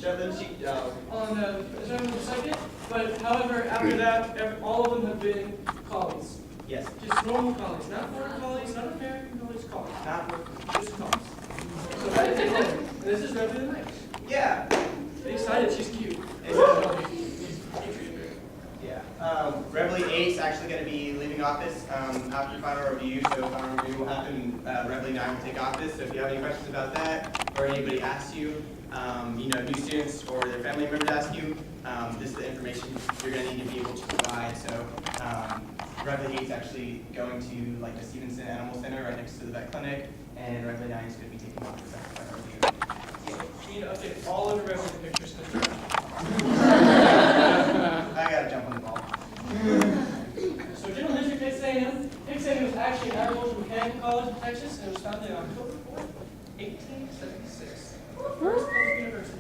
Shut them cheek down. On November 2nd, but however, after that, all of them have been collies. Yes. Just normal collies, not border collies, not American collies, collies. Not Just collies. So that is a collie. And this is Reverly the Nice. Yeah. Be excited, she's cute. Yeah. Reveille 8 is actually going to be leaving office after final review. So final review will happen. Reveille 9 will take office. So if you have any questions about that, or anybody asks you, new students or their family members ask you, this is the information you're going to need to be able to provide. So Reveille 8 is actually going to like the Stevenson Animal Center right next to the vet clinic, and Reveille 9 is going to be taking office after final review. You need to update all of the Reverly pictures. I gotta jump on the ball. So general history, Texas A&M. Texas A&M was actually an agricultural mechanical college in Texas, and it was founded on October 4th, 1876. First public university.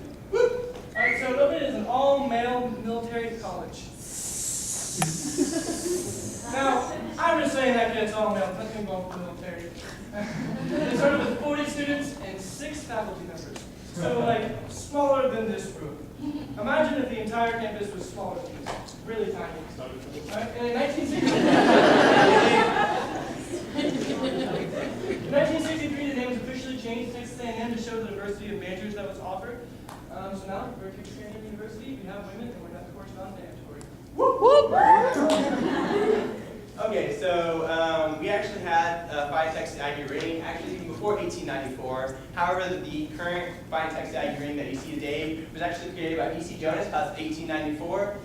Alright, so Open is an all-male military college. Now, I'm just saying that because it's all-male, nothing wrong with the military. It started with 40 students and 6 faculty members. So, like, smaller than this room. Imagine if the entire campus was smaller than this. Really tiny. Right? And in 1963, the name was officially changed to Texas A&M to show the diversity of majors that was offered. So now, we're at Texas A&M University, we have women, and we're not, of course, non-mandatory. Whoop, whoop. Okay, so we actually had Fighting Texas Aggie ring actually even before 1894. However, the current Fighting Texas Aggie ring that you see today was actually created by E.C. Jonas past 1894.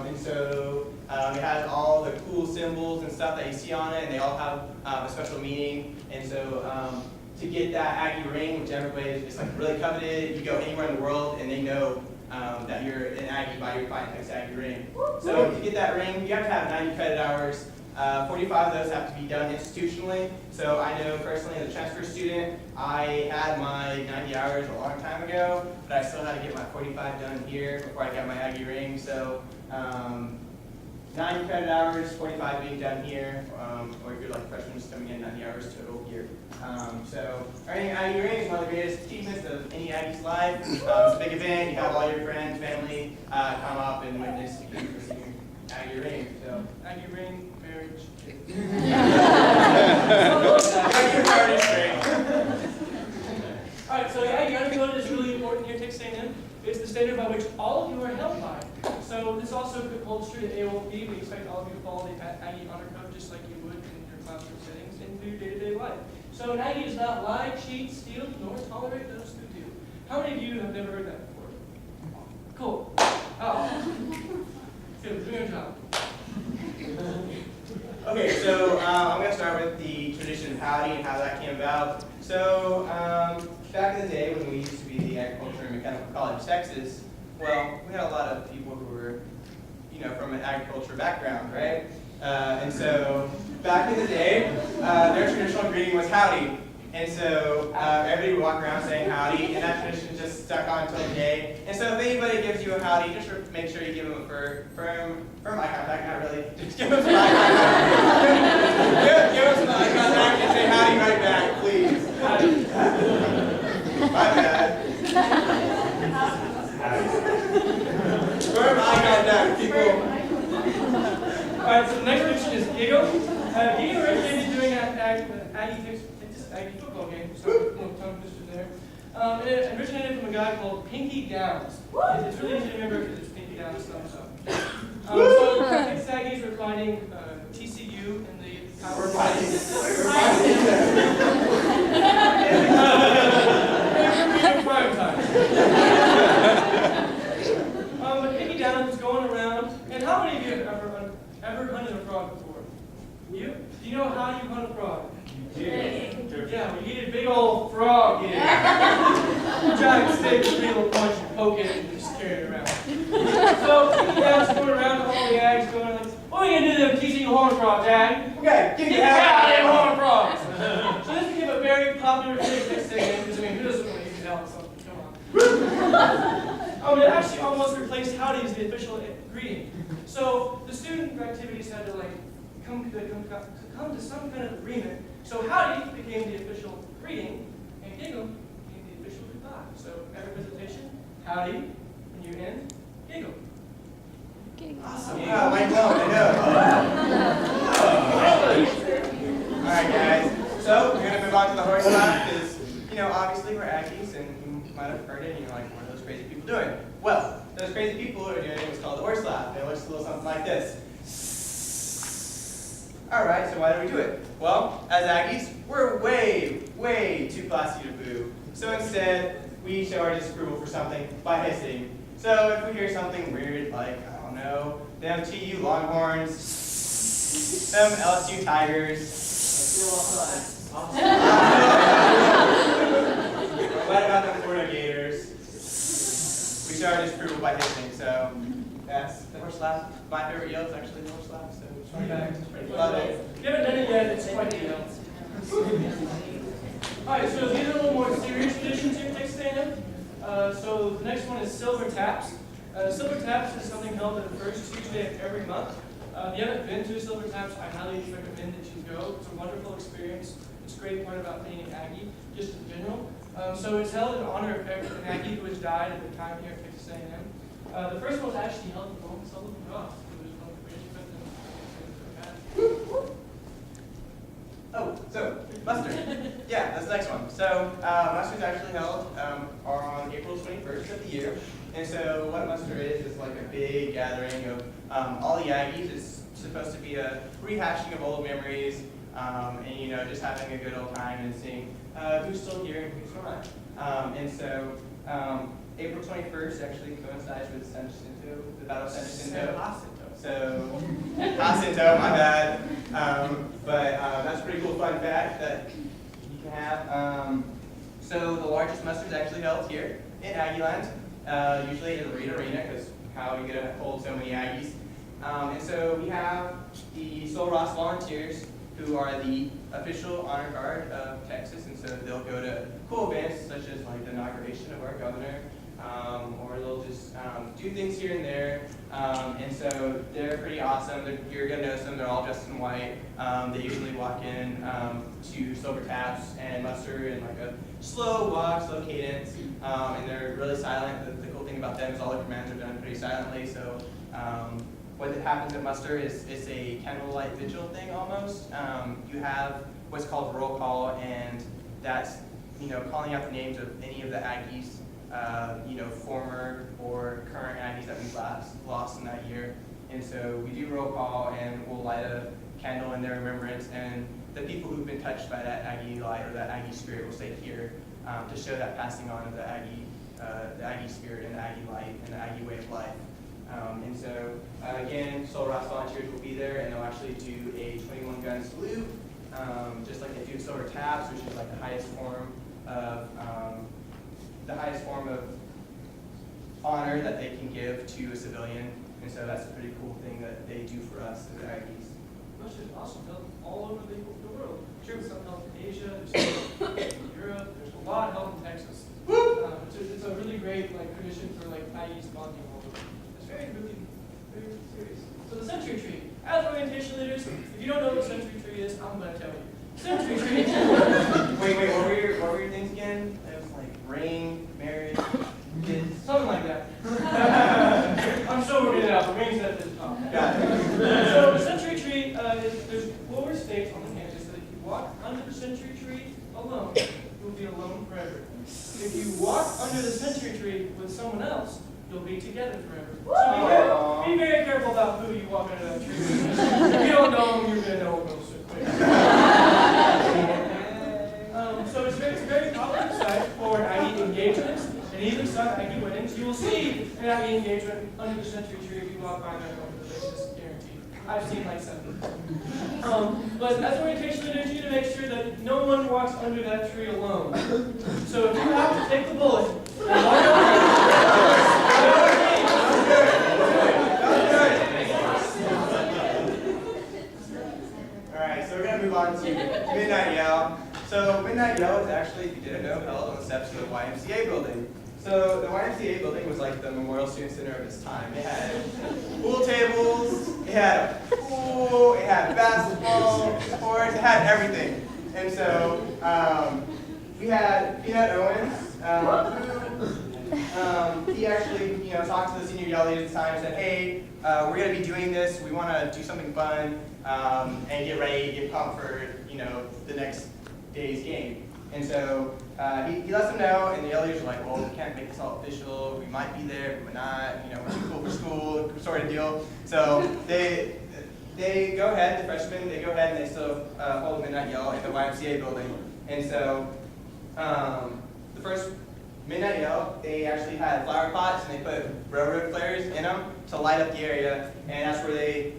And so it has all the cool symbols and stuff that you see on it, and they all have a special meaning. And so to get that Aggie ring, which everybody is like really coveted, you go anywhere in the world and they know that you're an Aggie by your Fighting Texas Aggie ring. So to get that ring, you have to have 90 credit hours. 45 of those have to be done institutionally. So I know personally as a transfer student, I had my 90 hours a long time ago, but I still had to get my 45 done here before I got my Aggie ring. So 90 credit hours, 45 being done here, or if you're like freshmen just coming in, 90 hours total here. So earning an Aggie ring is one of the greatest achievements of any Aggie's life. It's a big event. You have all your friends, family come up and witness you receiving Aggie ring. So Aggie ring, marriage. Alright, so the Aggie honor code is really important here at Texas A&M. It's the standard by which all of you are held by. So this also holds true to AOLP. We expect all of you to follow the Aggie honor code just like you would in your classroom settings into your day-to-day life. So an Aggie does not lie, cheat, steal, nor tolerate those who do. How many of you have never heard that before? Cool. Oh. Good, do your job. Okay, so I'm going to start with the tradition of howdy and how that came about. So back in the day when we used to be the Agriculture and Mechanical College of Texas, well, we had a lot of people who were, from an agriculture background, right? And so back in the day, their traditional greeting was howdy. And so everybody would walk around saying howdy, and that tradition just stuck on until today. And so if anybody gives you a howdy, just make sure you give them a firm eye contact, not really. Just give them some eye contact. give them some eye contact and say howdy right back, please. My bad. Firm eye contact, people. Alright, so the next tradition is giggle. Giggle originated doing Aggie football game, so tongue twisters there. It originated from a guy called Pinky Downs. It's really easy to remember because it's Pinky Downs stuff. So Texas Aggies were fighting TCU in the power fighting. Prime time. But Pinky Downs was going around, and how many of you have ever hunted a frog before? You? Do you know how you hunt a frog? Yeah, we needed a big old frog here. Giant stick, with a little punch, and poke it, and just carry it around. So, Downs going around with all the Aggies going like, what are we going to do to them TCU horned frogs, Dad? Okay, get the hell out of them horned frogs! So this became a very popular thing next thing, because I mean, who doesn't want to eat out something? Come on. It actually almost replaced howdy as the official greeting. So the student activities had to like come to some kind of agreement. So howdy became the official greeting, and giggle became the official goodbye. So every visitation, howdy, and you end, giggle. Awesome. Wow, mind blown, I know. All right, guys. So we're gonna move on to the horse lap because, obviously we're Aggies, and you might have heard it, and you're like, what are those crazy people doing? Well, those crazy people are doing what's called the horse lap. It looks a little something like this. All right, so why do we do it? Well, as Aggies, we're way, way too classy to boo. So instead, we show our disapproval for something by hissing. So if we hear something weird, like, I don't know, them TU Longhorns, them LSU Tigers, what about them Florida Gators? We show our disapproval by hissing. So that's the horse lap. My favorite yell is actually the horse lap. So love it. If you haven't done it yet, it's quite the yell. Alright, so these are a little more serious traditions here at Texas A&M. So the next one is Silver Taps. Silver Taps is something held on the first Tuesday of every month. If you haven't been to Silver Taps, I highly recommend that you go. It's a wonderful experience. It's a great part about being an Aggie, just in general. So it's held in honor of an Aggie who has died at the time here at Texas A&M. The first one was actually held at Bowman Sullivan Ross. Oh, so muster. Yeah, that's the next one. So muster is actually held on April 21st of the year. And so what muster is like a big gathering of all the Aggies. It's supposed to be a rehashing of old memories and, just having a good old time and seeing who's still here and who's not. And so April 21st actually coincides with San Jacinto, the Battle of San Jacinto. So, Jacinto, my bad. But that's a pretty cool fun fact that you can have. So the largest muster is actually held here in Aggieland, usually in the Reed Arena, because how are you going to hold so many Aggies? And so we have the Sol Ross Volunteers, who are the official honor guard of Texas, and so they'll go to cool events such as like the inauguration of our governor, or they'll just do things here and there. And so they're pretty awesome. You're going to notice them. They're all dressed in white. They usually walk in to Silver Taps and muster in like a slow walk, slow cadence. And they're really silent. The cool thing about them is all the commands are done pretty silently. So what happens at muster is it's a candlelight vigil thing almost. You have what's called roll call, and that's calling out the names of any of the Aggies, former or current Aggies that we've lost in that year. And so we do roll call, and we'll light a candle in their remembrance, and the people who've been touched by that Aggie light or that Aggie spirit will stay here to show that passing on of the Aggie spirit and the Aggie light and the Aggie way of life. And so, again, Sol Ross Volunteers will be there, and they'll actually do a 21-gun salute, just like they do Silver Taps, which is like the highest form of honor that they can give to a civilian. And so that's a pretty cool thing that they do for us as Aggies. Which is awesome. Held all over the world. Sure, some held in Asia, there's some in Europe, there's a lot held in Texas. It's a really great tradition for Aggies bonding all over. It's really serious. So the century tree. As orientation leaders, if you don't know what the century tree is, I'm going to tell you. Century tree. Wait, what were your things again? It was like ring, marriage, kids. Something like that. I'm sure we'll get it out. The ring's at the top. Got it. So the century tree, there's 4 stakes on the canvas, so that if you walk under the century tree alone, you'll be alone forever. If you walk under the century tree with someone else, you'll be together forever. So be very careful about who you walk under that tree with. If you don't know them, you're going to know them so quick. So it's a very popular site for Aggie engagements, and even some Aggie weddings. You will see an Aggie engagement under the century tree if you walk by there on the basis, guaranteed. I've seen 7. But as orientation leaders, you need to make sure that no one walks under that tree alone. So if you have to take the bullet, and walk Alright, so we're going to move on to Midnight Yell. So Midnight Yell is actually, if you didn't know, held on the steps of the YMCA building. So the YMCA building was like the Memorial Student Center of its time. It had pool tables, it had a pool, it had basketball, sports, it had everything. And so we had Peanut Owens, who he actually, talked to the senior yell leaders at the time and said, hey, we're going to be doing this. We want to do something fun and get ready, get pumped for, the next day's game. And so he lets them know, and the yell leaders are like, well, we can't make this all official. We might be there, but we're not. We're too cool for school, sort of deal. So they go ahead, the freshmen, they go ahead and they still hold a midnight yell in the YMCA building. And so the first midnight yell, they actually had flower pots and they put railroad flares in them to light up the area. And that's where they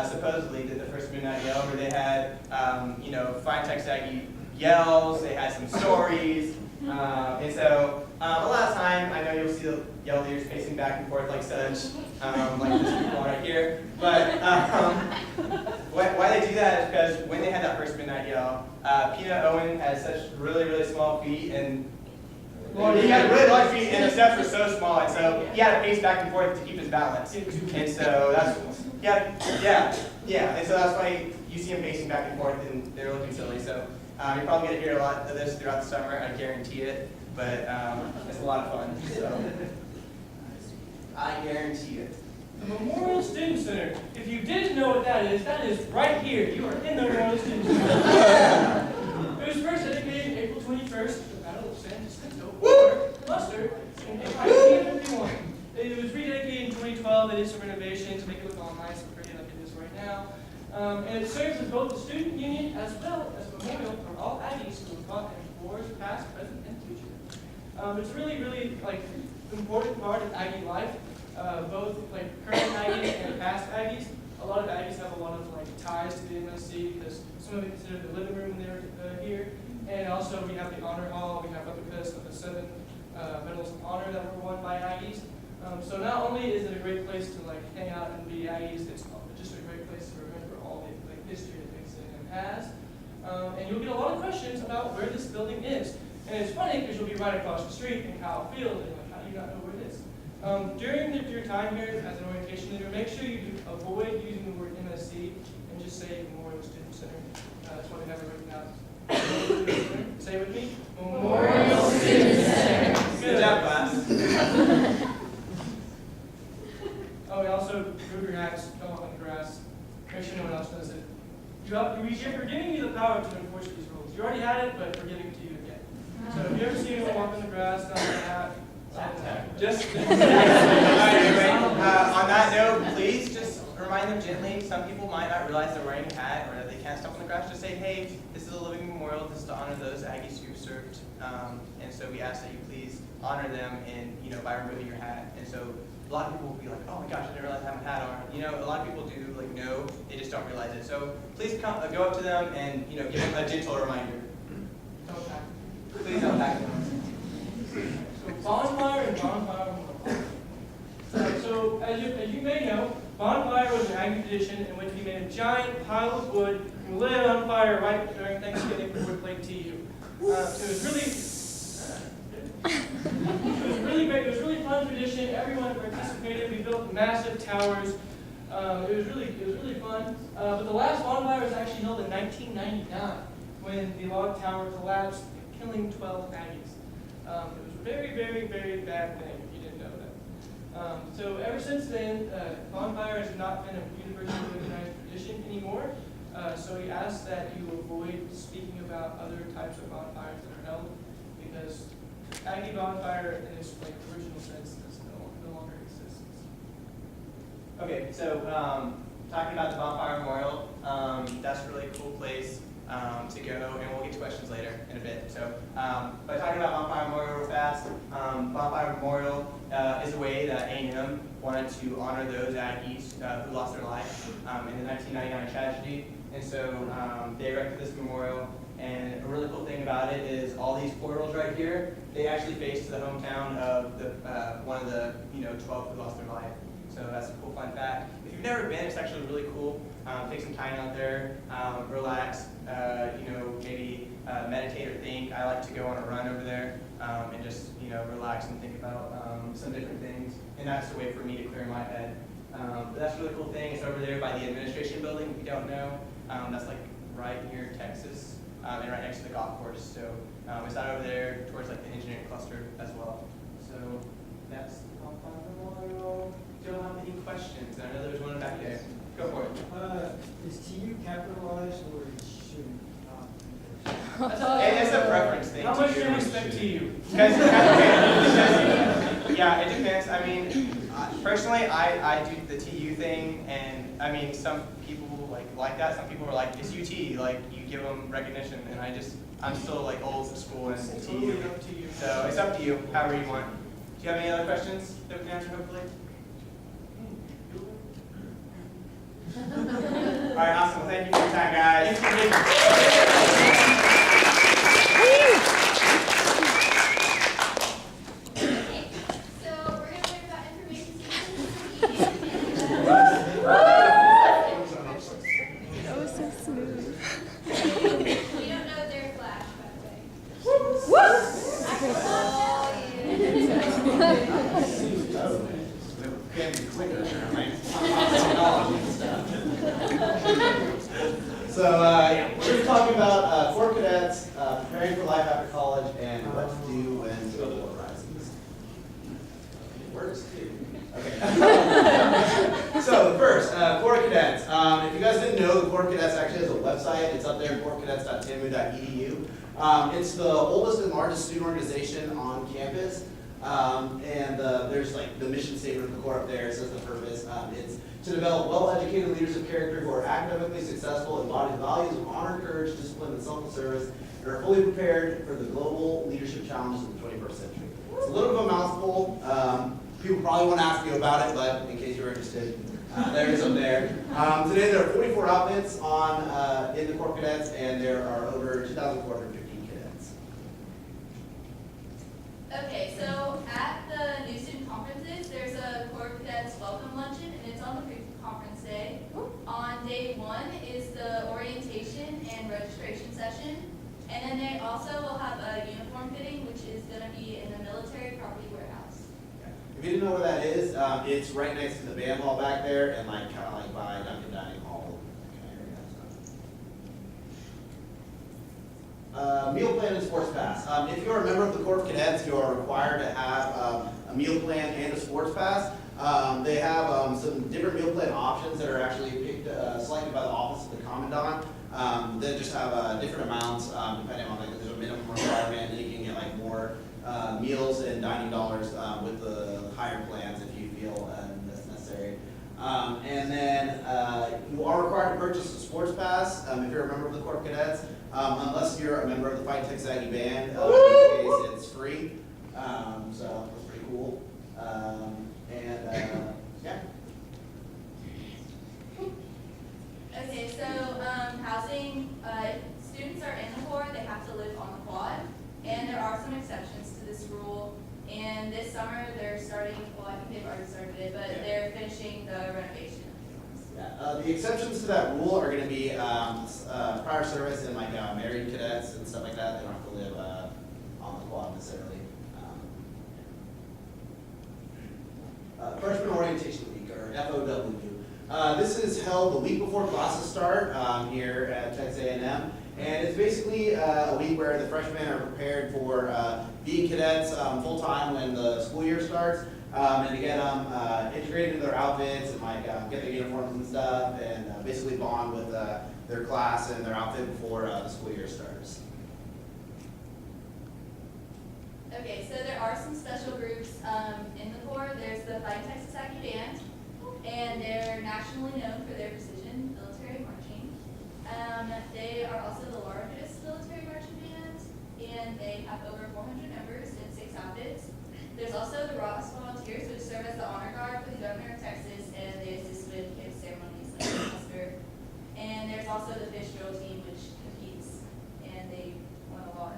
supposedly did the first midnight yell, where they had, Fine Tex Aggie yells, they had some stories. And so a lot of time, I know you'll see the yell leaders pacing back and forth like such, like this people right here. But why they do that is because when they had that first midnight yell, Peanut Owen had such really, really small feet, and he had really large feet, and the steps were so small, and so he had to pace back and forth to keep his balance. And so that's, and so that's why you see him pacing back and forth, and they're looking silly. So you're probably going to hear a lot of this throughout the summer, I guarantee it, but it's a lot of fun, so I guarantee it. The Memorial Student Center. If you didn't know what that is right here. You are in the Memorial Student Center. It was first dedicated April 21st to the Battle of San Jacinto or Mustard in 1951. It was rededicated in 2012. They did some renovations to make it look all nice and pretty like it is right now. And it serves as both the student union as well as a memorial for all Aggies who have fought in wars past, present, and future. It's really, really important part of Aggie life. Both current Aggies and past Aggies. A lot of Aggies have a lot of ties to the MSC because some of it considered the living room when they were here. And also we have the honor hall. We have replicas of the 7 medals of honor that were won by Aggies. So not only is it a great place to hang out and be Aggies, it's just a great place to remember all the history that Dixon has. And you'll get a lot of questions about where this building is. And it's funny because you'll be right across the street in Kyle Field, and how do you not know where it is? During your time here as an orientation leader, make sure you avoid using the word MSC and just say Memorial Student Center. That's why we have it written out. Say it with me. Memorial Student Center. Good job, class. Oh, and also remove your hats, don't walk on the grass. Make sure no one else does it. We're giving you the power to enforce these rules. You already had it, but we're giving it to you again. So if you ever see anyone walk on the grass, not on a hat, just All right, anyway, on that note, please just remind them gently. Some people might not realize they're wearing a hat or that they can't step on the grass. Just say, hey, this is a living memorial. This is to honor those Aggies who served. And so we ask that you please honor them by removing your hat. And so a lot of people will be like, oh my gosh, I didn't realize I have a hat on. A lot of people do know, they just don't realize it. So please go up to them and give them a gentle reminder. don't pack. Please don't pack them. So bonfire and bonfire memorial. So as you may know, bonfire was an Aggie tradition in which we made a giant pile of wood and lit it on fire right during Thanksgiving before we played TU. It was really great. It was really fun tradition. Everyone participated. We built massive towers. It was really fun. But the last bonfire was actually held in 1999 when the log tower collapsed, killing 12 Aggies. It was a very, very, very bad thing if you didn't know that. So ever since then, bonfire has not been a universally recognized tradition anymore. So we ask that you avoid speaking about other types of bonfires that are held because Aggie bonfire in its original sense no longer exists. Okay, so talking about the bonfire memorial, that's a really cool place to go, and we'll get to questions later in a bit. So, by talking about bonfire memorial real fast, bonfire memorial is a way that A&M wanted to honor those Aggies who lost their life in the 1999 tragedy, and so they erected this memorial. And a really cool thing about it is all these portals right here, they actually face to the hometown of one of the 12 who lost their life. So that's a cool fun fact. If you've never been, it's actually really cool. Take some time out there, relax, maybe meditate or think. I like to go on a run over there and just relax and think about some different things. And that's a way for me to clear my head. But that's a really cool thing. It's over there by the administration building. If you don't know, that's right near Texas. And right next to the golf course. So it's not over there towards the engineering cluster as well. So Yeah, it depends. I mean, personally, I do the TU thing, and I mean, some people like that. Some people are like, it's UT, like you give them recognition, and I'm still like old school and It's TU. totally up to you. So it's up to you, however you want. Do you have any other questions that we can answer, hopefully? All right, awesome. Well, thank you for your time, guys. Okay, so we're going to learn about information systems. That was so smooth. We don't know their flash, by the way. So we're going to talk about Corps cadets, preparing for life after college, and what to do when Civil War rises. It works too. Okay. So first, Corps cadets. If you guys didn't know, the Corps cadets actually has a website. It's up there, corpscadets.tamu.edu. It's the oldest and largest student organization on campus. There's like the mission statement of the Corps up there. It says the purpose. It's to develop well-educated leaders of character who are academically successful, embody the values of honor, courage, discipline, and self-service, and are fully prepared for the global leadership challenges of the 21st century. It's a little bit of a mouthful. People probably won't ask you about it, but in case you're interested, there it is up there. Today there are 44 outfits in the Corps cadets, and there are over 2,415 cadets. Okay, so at the new student conferences, there's a Corps Cadets welcome luncheon, and it's on the pre-conference day. On day 1 is the orientation and registration session, and then they also will have a uniform fitting, which is going to be in the military property warehouse. If you didn't know where that is, it's right next to the band hall back there, and kind of like by Duncan Dining Hall kind of area. Meal plan and sports pass. If you're a member of the Corps of Cadets, you are required to have a meal plan and a sports pass. They have some different meal plan options that are actually selected by the Office of the Commandant. They just have different amounts depending on there's a minimum requirement, and you can get like more meals and dining dollars with the higher plans if you feel that's necessary. And then you are required to purchase a sports pass if you're a member of the Corps of Cadets, unless you're a member of the Fight Texas Aggie Band, in which case it's free. So that's pretty cool. Yeah. Okay, so housing, students are in the Corps, they have to live on the quad, and there are some exceptions to this rule. And this summer they're starting, well, I think they've already started it, but they're finishing the renovation. Yeah. The exceptions to that rule are going to be prior service and married cadets and stuff like that. They don't have to live on the quad necessarily. Freshman Orientation Week, or FOW. This is held the week before classes start here at Texas A&M, and it's basically a week where the freshmen are prepared for being cadets full-time when the school year starts, and to get them integrated into their outfits and get their uniforms and stuff, and basically bond with their class and their outfit before the school year starts. Okay, so there are some special groups in the Corps. There's the Fighting Texas Aggie Band, and they're nationally known for their precision military marching. They are also the largest military marching band, and they have over 400 members in 6 outfits. There's also the Ross Volunteers, which serve as the honor guard for the governor of Texas, and they assist with gift ceremonies like the muster. And there's also the fish drill team, which competes, and they won a lot.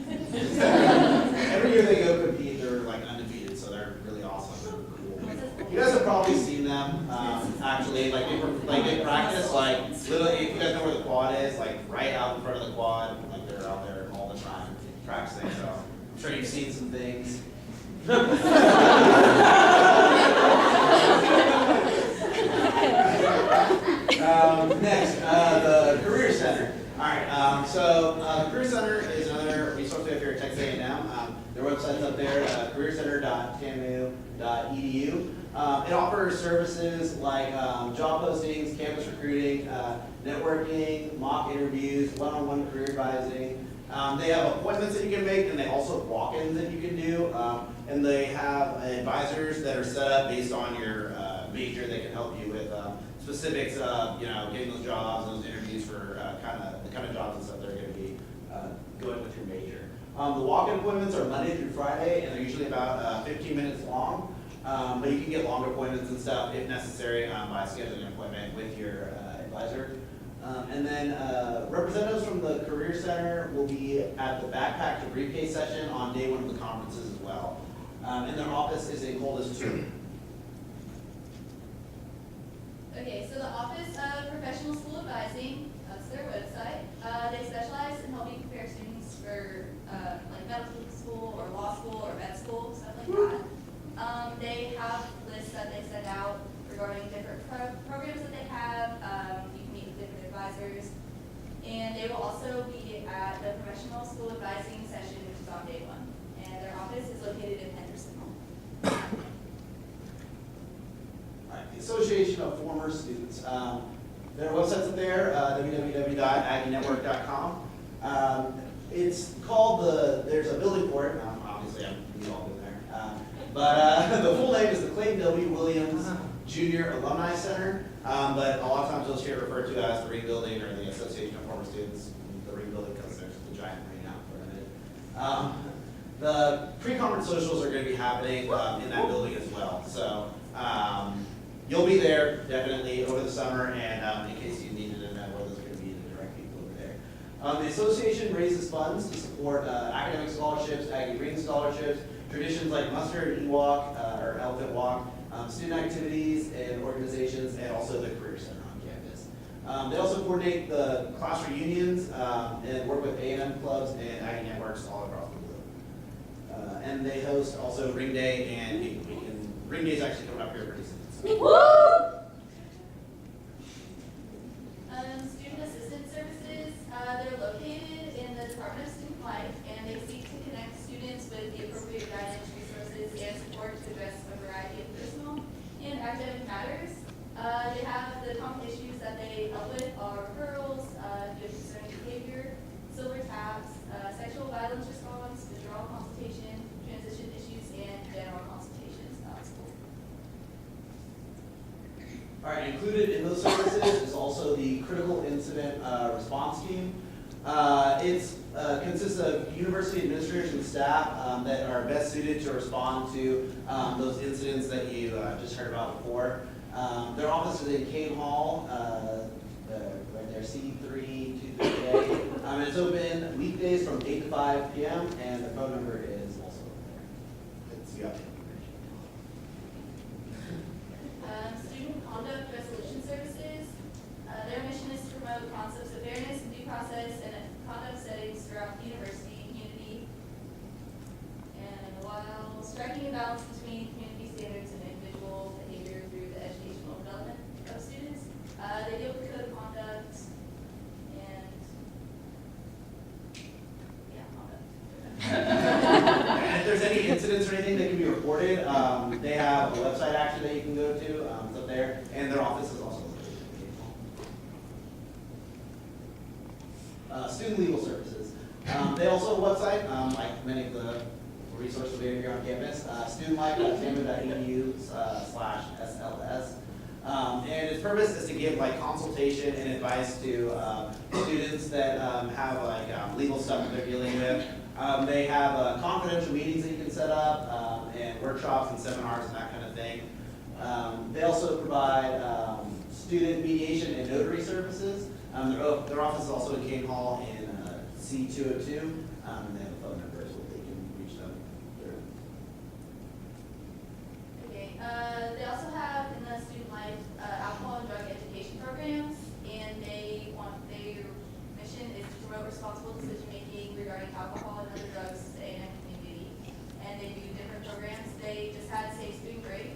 Every year they go compete, they're undefeated, so they're really awesome and cool. You guys have probably seen them actually, they practice literally. If you guys know where the quad is, right out in front of the quad, they're out there all the time practicing. So I'm sure you've seen some things. Next, the Career Center. All right, so the Career Center is another resource we have here at Texas A&M. Their website's up there, careercenter.tamu.edu. It offers services like job postings, campus recruiting, networking, mock interviews, one-on-one career advising, They have appointments that you can make, and they also have walk-ins that you can do. And they have advisors that are set up based on your major that can help you with specifics of, getting those jobs, those interviews for the kind of jobs and stuff that are going to be going with your major. The walk-in appointments are Monday through Friday, and they're usually about 15 minutes long. But you can get longer appointments and stuff if necessary by scheduling an appointment with your advisor. And then representatives from the Career Center will be at the backpack to briefcase session on day one of the conferences as well. And their office is in Coldest 2. Okay, so the Office of Professional School Advising, that's their website. They specialize in helping prepare students for like medical school or law school or med school, stuff like that. They have lists that they send out regarding different programs that they have. You can meet with different advisors. And they will also be at the Professional School Advising session, which is on day one. And their office is located in Henderson Hall. Alright, the Association of Former Students. Their website's up there, www.aggienetwork.com. It's called there's a building for it, obviously we've all been there. But the full name is the Clayton W. Williams Jr. Alumni Center. But a lot of times you'll hear it referred to as the Ring Building or the Association of Former Students. The Ring Building because there's the giant ring out for it. The pre-conference socials are going to be happening in that building as well. So you'll be there definitely over the summer, and in case you needed to know where those are going to be, the direct people over there. The association raises funds to support academic scholarships, Aggie Ring scholarships, traditions like Mustard, E-Walk, or Elephant Walk, student activities and organizations, and also the Career Center on campus. They also coordinate the class reunions and work with A&M clubs and Aggie networks all across the globe. And they host also Ring Day and Geek Week. And Ring Day is actually coming up here pretty soon. So. Student Assistance Services, they're located in the Department of Student Life, and they seek to connect students with the appropriate guidance, resources, and support to address a variety of personal and academic matters. They have the common issues that they help with are referrals, youth concerning behavior, silver tabs, sexual violence response, withdrawal consultation, transition issues, and general consultations about school. All right, included in those services is also the Critical Incident Response Team. It consists of university administrators and staff that are best suited to respond to those incidents that you just heard about before. Their office is in Kane Hall, right there, C323A. And it's open weekdays from 8 to 5 p.m. and the phone number is also there. It's the update. Student Conduct Resolution Services. Their mission is to promote concepts of fairness and due process and conduct settings throughout the university and community. And while striking a balance between community standards and individual behavior through the educational development of students, they deal with code of conduct and conduct. And if there's any incidents or anything that can be reported, they have a website actually that you can go to. It's up there, and their office is also located in Kane Hall. Student Legal Services. They also have a website, like many of the resources we have here on campus, studentlife.tampa.edu/SLS. And its purpose is to give consultation and advice to students that have legal stuff that they're dealing with. They have confidential meetings that you can set up, and workshops and seminars and that kind of thing. They also provide student mediation and notary services. Their office is also in Kane Hall in C202, and they have a phone number so they can reach them through. Okay, they also have in the student life alcohol and drug education programs, and their mission is to promote responsible decision making regarding alcohol and other drugs in the A&M community. And they do different programs. They just had Safe Student Break,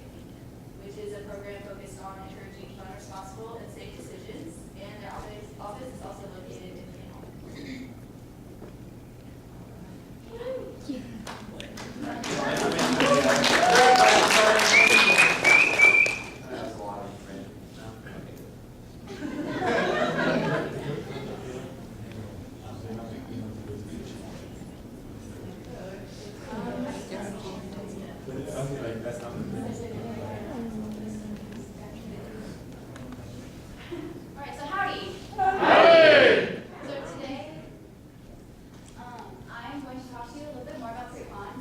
which is a program focused on encouraging fun, responsible, and safe decisions. And their office is also located in Kane Hall. All right, so howdy. So today, I'm going to talk to you a little bit more about PreCon.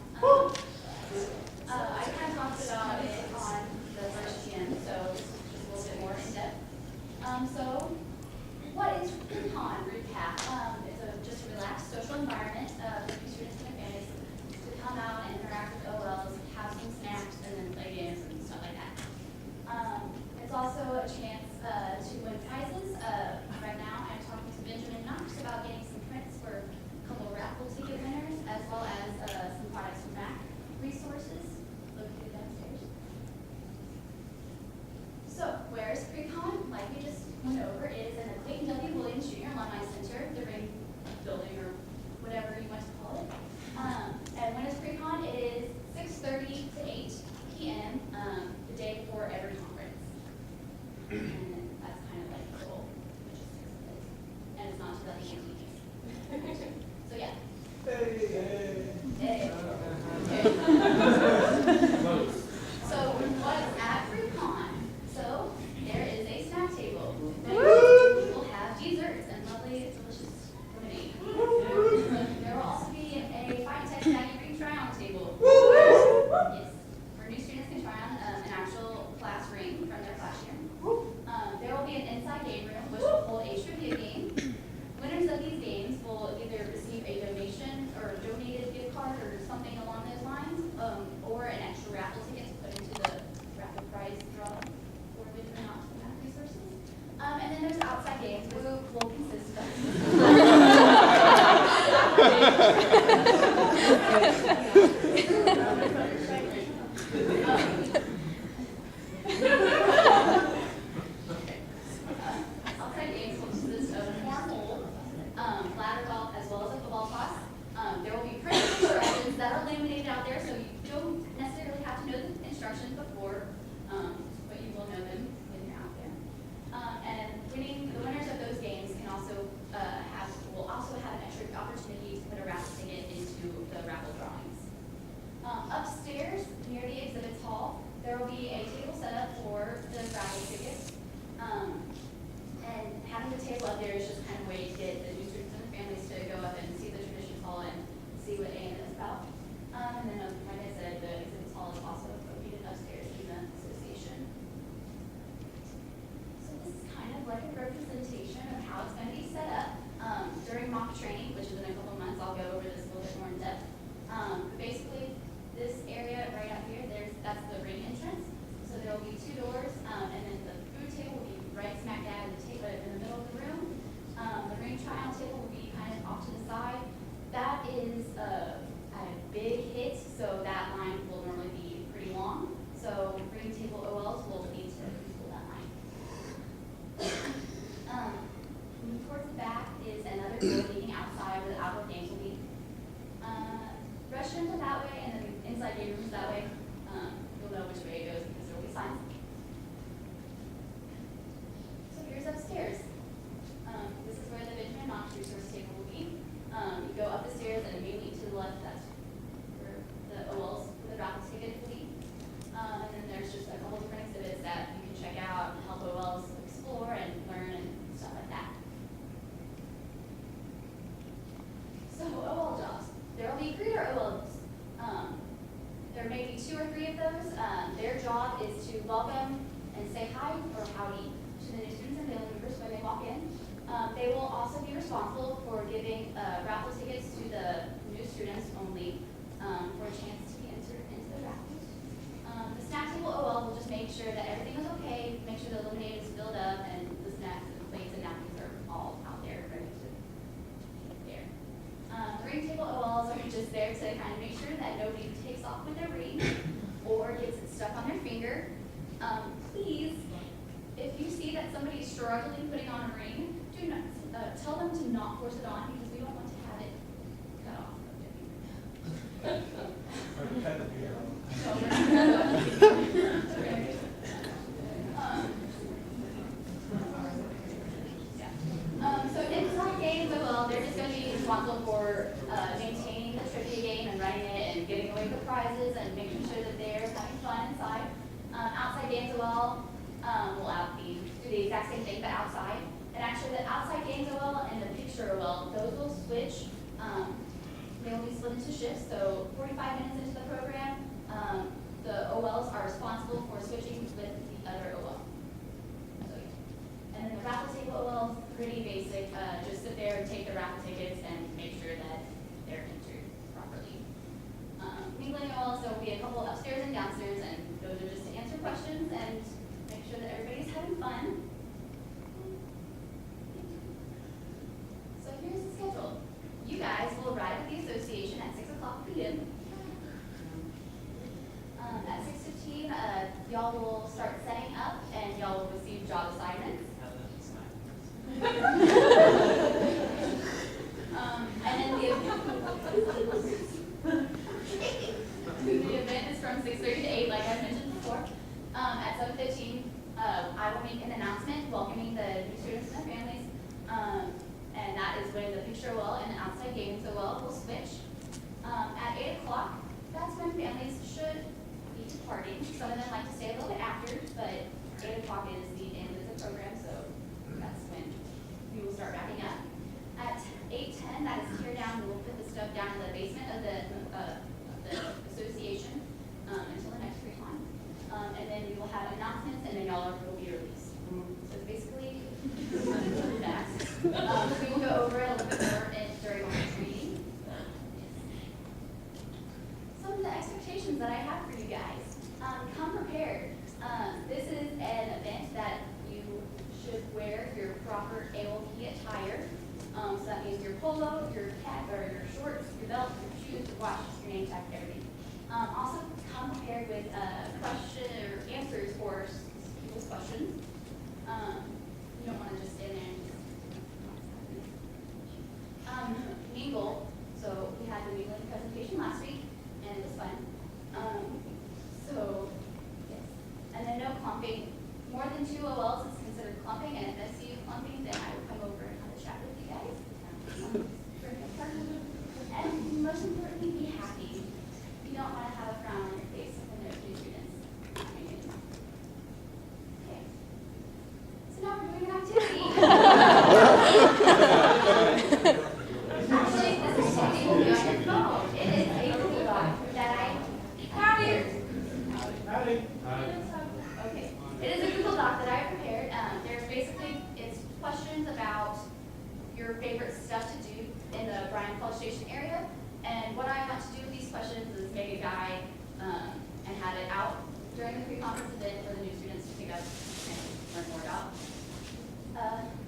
I kind of talked about it on the first GM, so just a little bit more in depth. So what is PreCon? Recap. It's just a relaxed social environment for students and their families to come out and interact with OLs, have some snacks, and then play games and stuff like that. It's also a chance to win prizes. Right now, I'm talking to Benjamin Knox about getting some prints for a couple of raffle ticket winners, as well as some products from Mac resources located downstairs. So, where is PreCon? Like we just went over, it is in the Clayton W. Williams Jr. Alumni Center, the Ring Building, or whatever you want to call it. And when is PreCon? It is 6:30 to 8 p.m. The day before every conference. And that's kind of like the goal, logistics of it. And it's not to the antiques. So yeah. Hey. So what's at PreCon? So there is a snack table. We'll have desserts and lovely, delicious lemonade. There will also be a Fight Tech Maggie Ring try-on table. Yes, where new students can try on an actual class ring from their class year. There will be an inside game room, which will hold a trivia game. Winners of these games will either receive a donation or donated gift card or something along those lines, or an extra raffle ticket to put into the raffle prize draw for winning or not from Mac resources. And then there's outside games, which will consist outside games will consist of cornhole, ladder golf, as well as a football toss. There will be printed instructions that are illuminated out there, so you don't necessarily have to know the instructions before, but you will know them when you're out there. And the winners of those games will also have an extra opportunity to put a raffle ticket into the raffle drawings. Upstairs, near the exhibits hall, there will be a table set up for the raffle tickets. And having the table up there is just kind of a way to get the new students and their families to go up and see the traditions hall and see what A&M is about. And then, like I said, the exhibits hall is also located upstairs in the association. So this is kind of like a representation of how it's going to be set up. During mock training, which is in a couple months, I'll go over this a little bit more in depth. But basically, this area right out here, that's the ring entrance. So there will be two doors, and then the food table will be right smack dab in the middle of the room. The ring try-on table will be kind of off to the side. That is a big hit, so that line will normally be pretty long. So ring table OLs will need to pull that line. Towards the back is another door leading outside where the outdoor games will be. Restrooms are that way, and then inside game rooms that way. You'll know which way it goes because there will be signs. So here's upstairs. This is where the Benjamin Knox resource table will be. You go up the stairs and immediately to the left, that's where the OLs for the raffle ticket will be. And then there's just a couple different exhibits that you can check out and help OLs explore and learn and stuff like that. So OL jobs. There will be greeter OLs. There may be 2 or 3 of those. Their job is to welcome and say hi or howdy to the new students and family members when they walk in. They will also be responsible for giving raffle tickets to the new students only for a chance to be entered into the raffles. The snack table OL will just make sure that everything is okay, make sure the lemonade is filled up, and the snacks and plates and napkins are all out there ready to be there. The ring table OLs are just there to kind of make sure that nobody takes off with their ring or gets it stuck on their finger. Please, if you see that somebody is struggling putting on a ring, do not tell them to not force it on because we don't want to have it cut off of their finger. No, we're not gonna So inside games, well, they're just going to be responsible for maintaining the trivia game and running it and giving away the prizes and making sure that they're games as well do the exact same thing, but outside. And actually, the outside games as well and the picture as well, those will switch. They will be split into shifts. So 45 minutes into the program, the OLs are responsible for switching with the other OL. So, yeah. And then the raffle table OL is pretty basic. Just sit there and take the raffle tickets and make sure that they're entered properly. Mingling OLs, there will be a couple upstairs and downstairs, and those are just to answer questions and make sure that everybody's having fun. So here's the schedule. You guys will arrive at the association at 6 o'clock p.m. At 6:15, y'all will start setting up and y'all will receive job assignments. And then the event is from 6:30 to 8, like I mentioned before. At 7:15, I will make an announcement welcoming the new students and their families. And that is when the picture well and the outside games will switch. At 8 o'clock, that's when families should be departing. Some of them like to stay a little bit after, but 8 o'clock is the end of the program, so that's when we will start wrapping up. At 8:10, that is tear down. We will put the stuff down in the basement of the association until the next PreCon. And then we will have announcements, and then y'all will be released. So it's basically that. We will go over it a little bit more during our training. Some of the expectations that I have for you guys. Come prepared. This is an event that you should wear your proper AOP attire. So that means your polo, your cap, or your shorts, your belt, your shoes, your watch, your name tag, everything. Also, come prepared with question or answers for people's questions. You don't want to just stand there and mingle. So we had the mingling presentation last week, and it was fun. So, yes. And then no clumping. More than 2 OLs is considered clumping, and if I see you clumping, then I will come over and have a chat with you guys. And most importantly, be happy. You don't want to have a frown on your face when there's new students. Okay. So now we're doing an activity. Actually, this activity will be on your phone. It is a Google Doc that I Okay. It is a Google Doc that I prepared. There's basically, it's questions about your favorite stuff to do in the Bryan College Station area. And what I want to do with these questions is make a guide and have it out during the pre-conference event for the new students to pick up and learn more about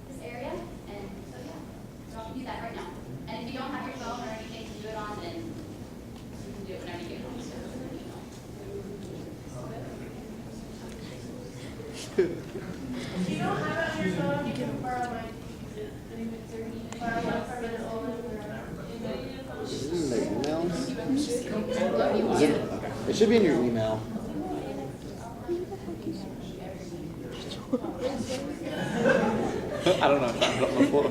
this area. And so yeah, so I'll do that right now. And if you don't have your phone or anything to do it on, then you can do it whenever you get home. So, If you don't have it on your phone, you can borrow mine. Borrow one from an old Is it in their email? Is it? Okay. It should be in your email. I don't know. I found it on the floor.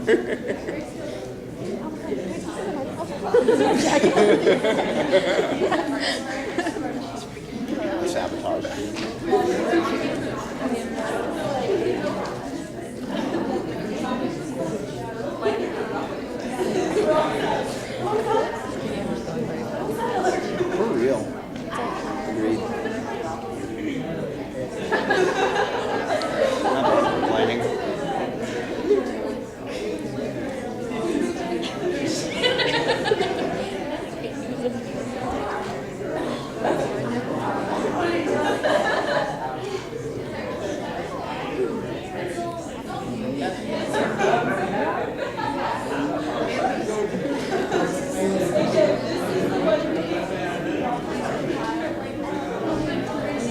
Sabotage. For real. Agreed. Not complaining.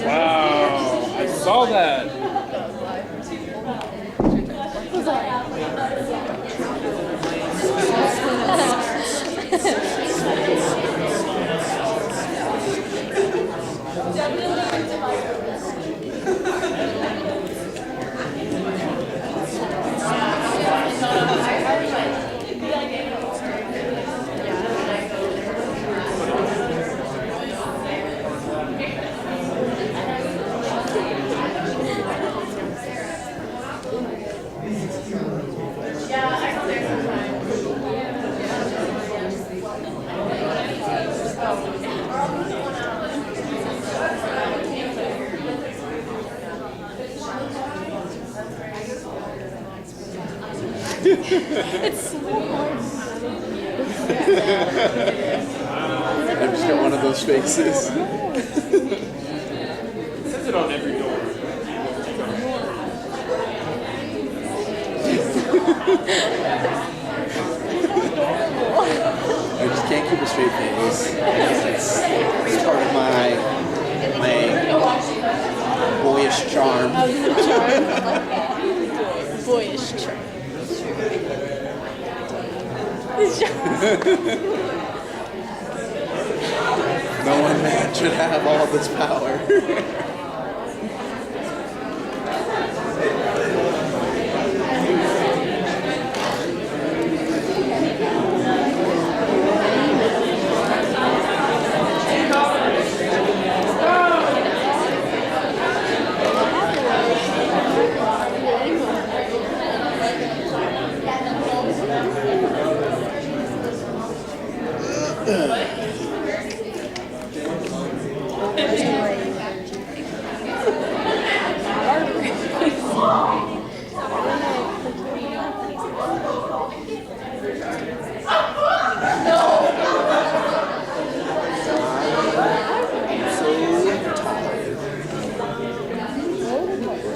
Wow, I saw that. It's so hard. I've just got one of those faces. It says it on every door. I just can't keep a straight face. It's part of my boyish charm. Oh, the charm. Boyish charm. No one man should have all this power.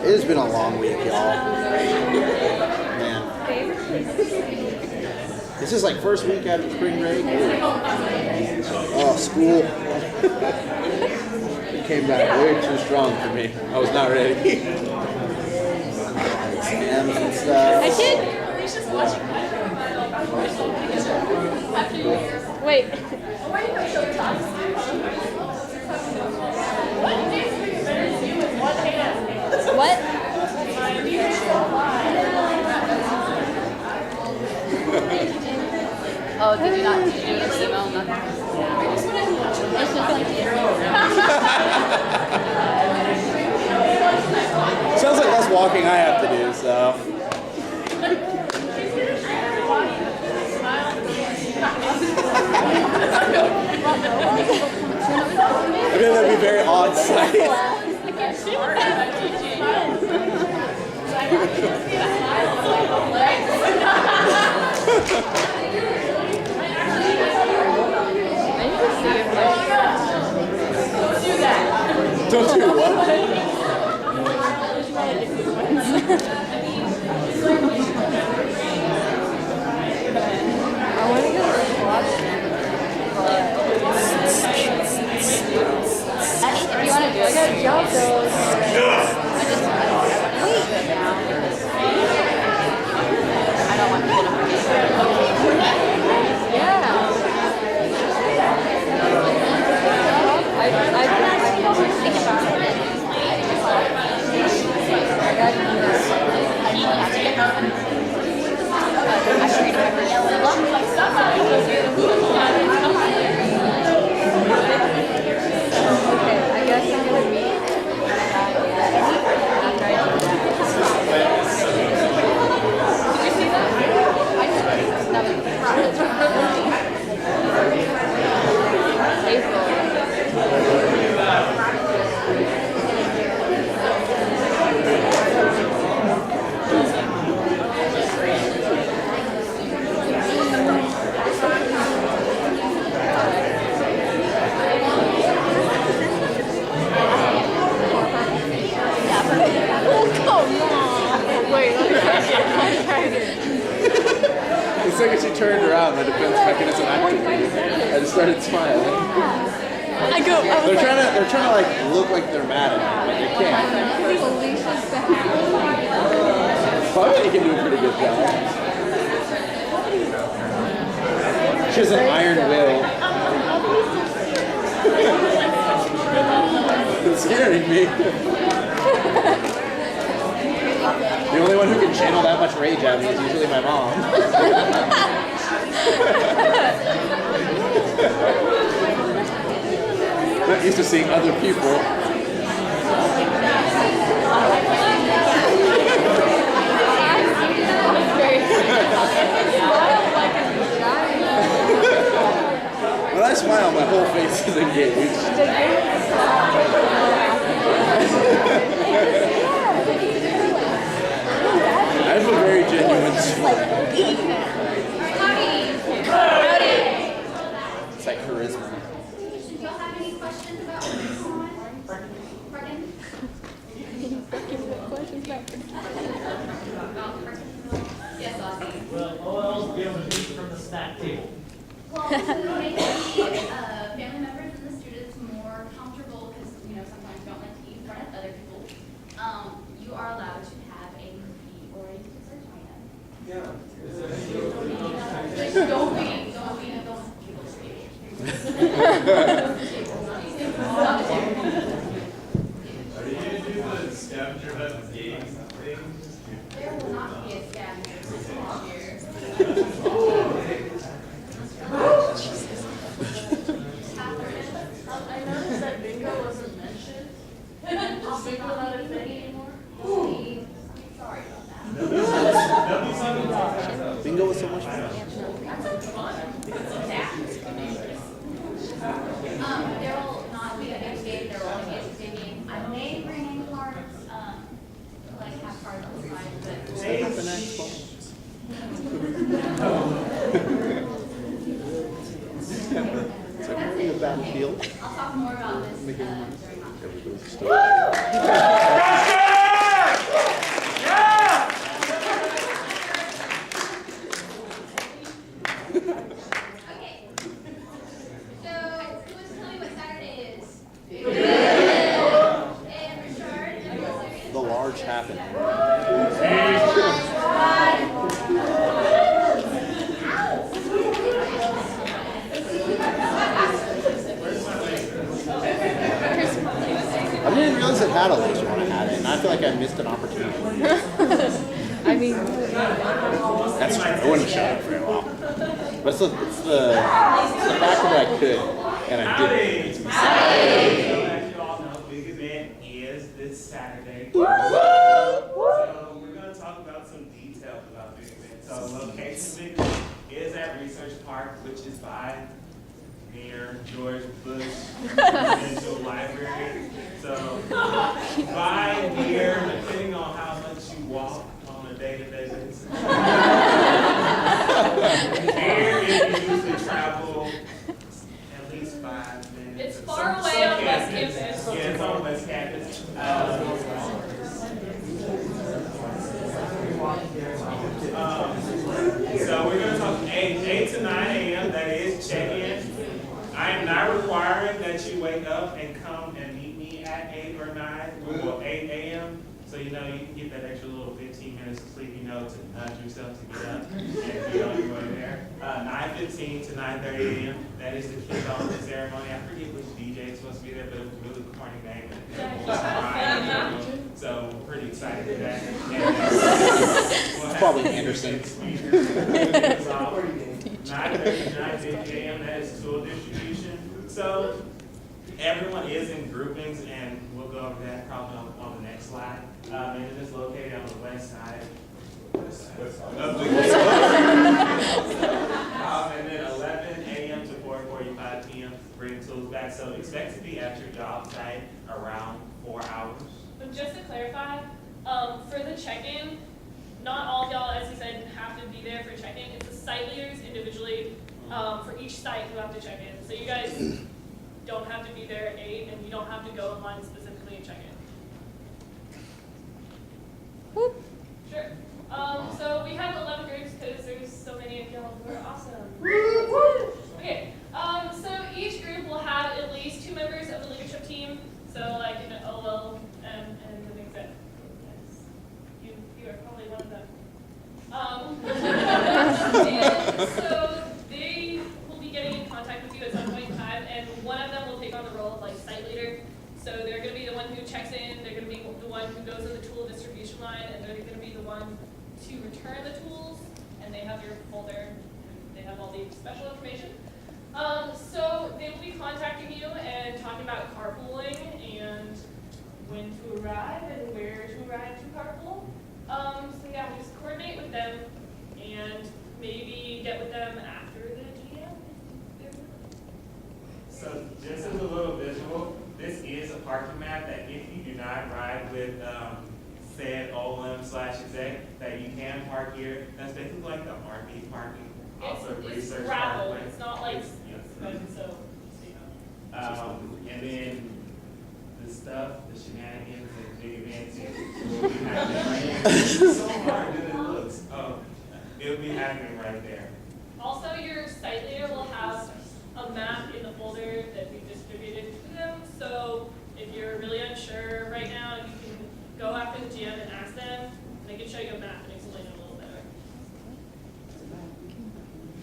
It has been a long week, y'all. Man. This is like first week after spring break. Oh, school. It came back way too strong for me. I was not ready. Exams and stuff. I did. Wait. What? Oh, did you not do an email? Nothing. It's just like Sounds like less walking I have to do, so. I feel that'd be a very odd sight. Don't do what? I want to go to the closet. if you want to do it, I got job though. I don't want to get up. Yeah. I think about it. I gotta do this. I should read every Okay, I guess I'm gonna meet after I do that. Did you see that? April. The second she turned around, the defense mechanism activated. I just started smiling. They're trying to like look like they're mad at me, but they can't. Probably you can do a pretty good job. She has an iron will. It's scaring me. The only one who can channel that much rage out of me is usually my mom. Not used to seeing other people. When I smile, my whole face is engaged. I have a very genuine smile. also make the family members and the students more comfortable, because, you know, sometimes you don't like to eat in front of other people. You are allowed to have a cookie or a dessert item. Yeah. Don't people scream. Are you going to do the scavenger hunt games thing? There will not be a scavenger this year. I noticed that bingo wasn't mentioned. Is bingo not a thing anymore? Sorry about that. That'll be something to talk about. Bingo was so much fun. There will not be a big game, there will only be a big game. I may bring in cards, like have cards on the side, but. Set up an expo. It's like we're in a battlefield. I'll talk more about this during lunch. Okay. So, who wants to tell me what Saturday is? And Richard, and what's The large happened. Here's I didn't realize it had a laser when I had it, and I feel like I missed an opportunity. I mean, That's true. I wouldn't have shut up very well. But it's the fact that I could, and I didn't. So as you all know, Big Event is this Saturday. So we're going to talk about some details about Big Event. So location of Big Event is at Research Park, which is near George Bush Presidential Library. So by near, depending on how much you walk on a day-to-day basis. Here if you usually travel at least 5 minutes. It's far away on West Campus. Yeah, it's on West Campus. So we're going to talk 8 to 9 a.m. That is check-in. I am not requiring that you wake up and come and meet me at 8 or 9 or 8 a.m. So you know you can get that extra little 15 minutes of sleep, you know, to nudge yourself to get up and be on your way there. 9:15 to 9:30 a.m. That is the kickoff ceremony. I forget which DJ is supposed to be there, but it was a really corny name. So we're pretty excited for that. We'll Probably Anderson. 9:30 to 9:50 a.m. That is tool distribution. So everyone is in groupings, and we'll go over that probably on the next slide. And it is located on the west side. Of the and then 11 a.m. to 4:45 p.m. bring tools back. So expect to be at your job site around 4 hours. But just to clarify, for the check-in, not all of y'all, as you said, have to be there for check-in. It's the site leaders individually for each site who have to check in. So you guys don't have to be there at 8, and you don't have to go in line specifically and check in. whoop. Sure. So we have 11 groups because there's so many of y'all who are awesome. Okay. So each group will have at least 2 members of the leadership team. So like in OL and the things that yes, you are probably one of them. And so they will be getting in contact with you at some point in time, and one of them will take on the role of like site leader. So they're going to be the one who checks in, they're going to be the one who goes to the tool distribution line, and they're going to be the one to return the tools, and they have your folder, and they have all the special information. So they will be contacting you and talking about carpooling and when to arrive and where to arrive to carpool. So yeah, just coordinate with them and maybe get with them after the GM. So just as a little visual, this is a parking map that if you do not ride with said OLM/exec, that you can park here. That's basically like the RV parking. Also It's research gravel, parkway. it's not like Yes. cement, so you know. And then the stuff, the shenanigans, and big events, will be happening right there. It's so hard that it looks. It'll be happening right there. Also, your site leader will have a map in the folder that we distributed to them. So if you're really unsure right now, you can go after the GM and ask them. They can show you a map and explain it a little better.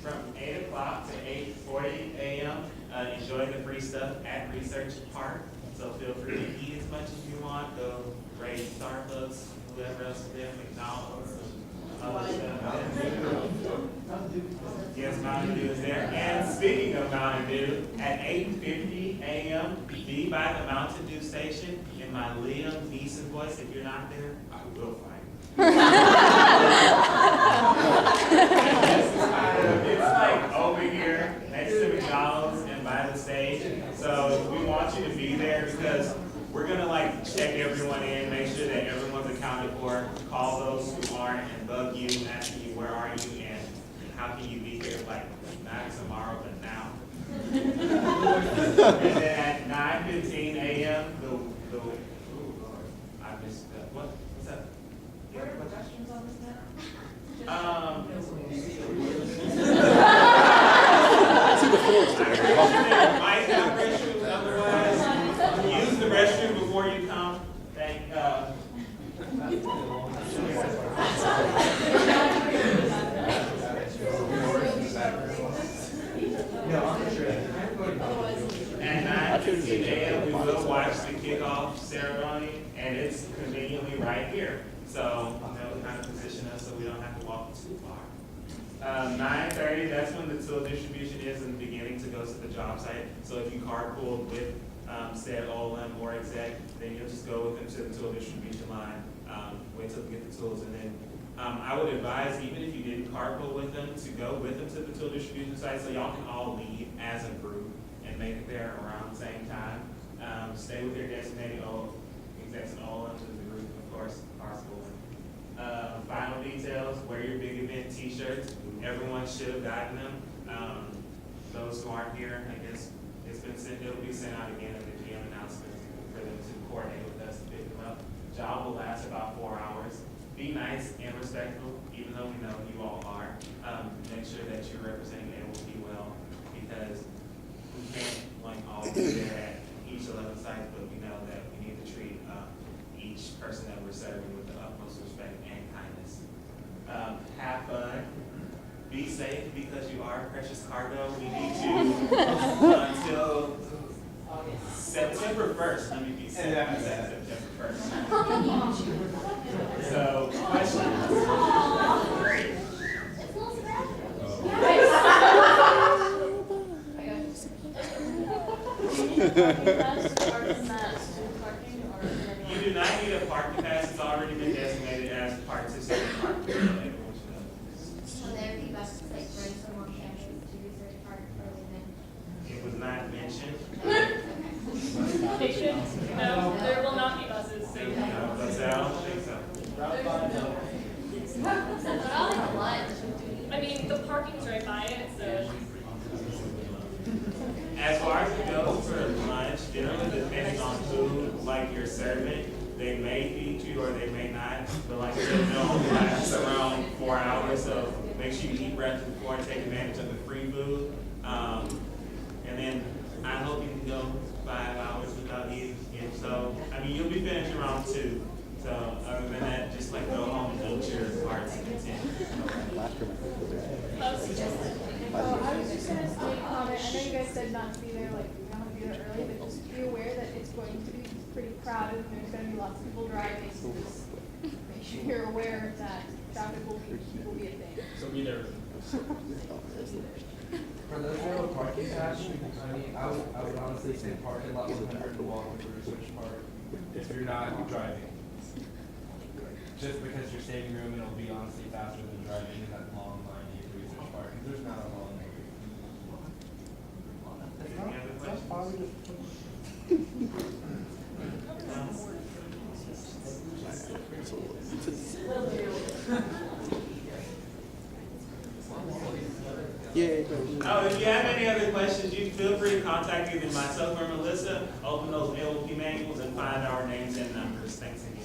From 8 o'clock to 8:40 a.m., enjoy the free stuff at Research Park. So feel free to eat as much as you want. Go raid Starbucks, whoever else is there, McDonald's, other stuff. Yes, Mountain Dew is there. And speaking of Mountain Dew, at 8:50 a.m., be by the Mountain Dew station in my Liam Neeson voice. If you're not there, I will find you. It's like over here next to McDonald's and by the stage. So we want you to be there because we're gonna like check everyone in, make sure that everyone's accounted for, call those who aren't and bug you, asking you where are you and how can you be here like not tomorrow but now. And then at 9:15 a.m. the ooh, Lord, I missed that. What's that? Yeah, what's that? Might have restrooms, otherwise use the restroom before you come. At 9:15 a.m. we will watch the kickoff ceremony, and it's conveniently right here. So that will kind of position us so we don't have to walk too far. 9:30, that's when the tool distribution is in the beginning to go to the job site. So if you carpool with said OLM or exec, then you'll just go with them to the tool distribution line, wait till we get the tools, and then I would advise, even if you didn't carpool with them, to go with them to the tool distribution site so y'all can all leave as a group and make it there around the same time. Stay with your designated execs and OLMs as a group, of course, carpool. Final details, wear your big event t-shirts. Everyone should have gotten them. Those who aren't here, I guess it's been sent, it'll be sent out again at the GM announcement for them to coordinate with us to pick them up. Job will last about 4 hours. Be nice and respectful, even though we know you all are. Make sure that you're representing AOP well, because we can't like all be there at each 11 sites, but we know that we need to treat each person that we're serving with the utmost respect and kindness. Have fun. Be safe because you are precious cargo. We need you until September 1st. Let me be safe. September 1st. So, questions? You do not need a parking pass. It's already been designated as participant parking. So there be buses like bring someone campus to Research Park early then? It was not mentioned. They should, no, there will not be buses. So. But I don't think so. But I'll have lunch. I mean, the parking's right by it, so. As far as it goes for lunch, generally depending on who, like your servant, they may feed you or they may not, but like your meal only lasts around 4 hours, so make sure you eat breakfast before and take advantage of the free food. And then I hope you can go 5 hours without eating. If so, I mean, you'll be finished around 2. So other than that, just like go home and eat your hearts and content. I was just gonna say, comment. I know you guys said not to be there, like, you don't have to be there early, but just be aware that it's going to be pretty crowded. There's gonna be lots of people driving, so just make sure you're aware that traffic will be a thing. So be there. For those who are parking pass, I mean, I would honestly say parking lot 100 and walk through Research Park if you're not driving. Just because you're saving room, it'll be honestly faster than driving in that long line to get to Research Park. Because there's not a long line. Any other questions? Yay. Oh, if you have any other questions, you feel free to contact either myself or Melissa. Open those LOP manuals and find our names and numbers. Thanks again.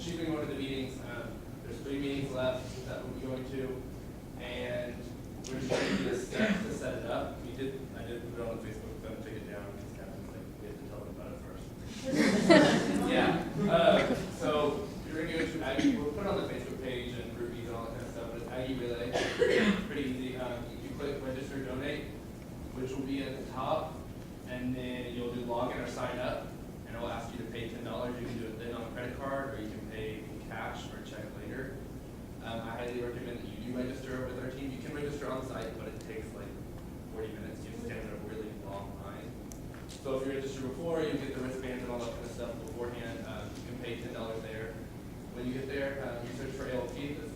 she's been going to the meetings. There's 3 meetings left that we'll be going to, and we're just going to do the steps to set it up. I did put it on Facebook, so I'm take it down because Catherine's like, we have to tell them about it first. Yeah. So you're going to go to Aggie. We'll put it on the Facebook page and groupies and all that kind of stuff. But it's Aggie Relay. Pretty easy. You click register, donate, which will be at the top, and then you'll do login or sign up, and it'll ask you to pay $10. You can do it then on a credit card, or you can pay in cash or check later. I highly recommend that you do register with our team. You can register on site, but it takes like 40 minutes. You stand in a really long line. So if you register before, you get the wristbands and all that kind of stuff beforehand. You can pay $10 there. When you get there, you search for ALP. That's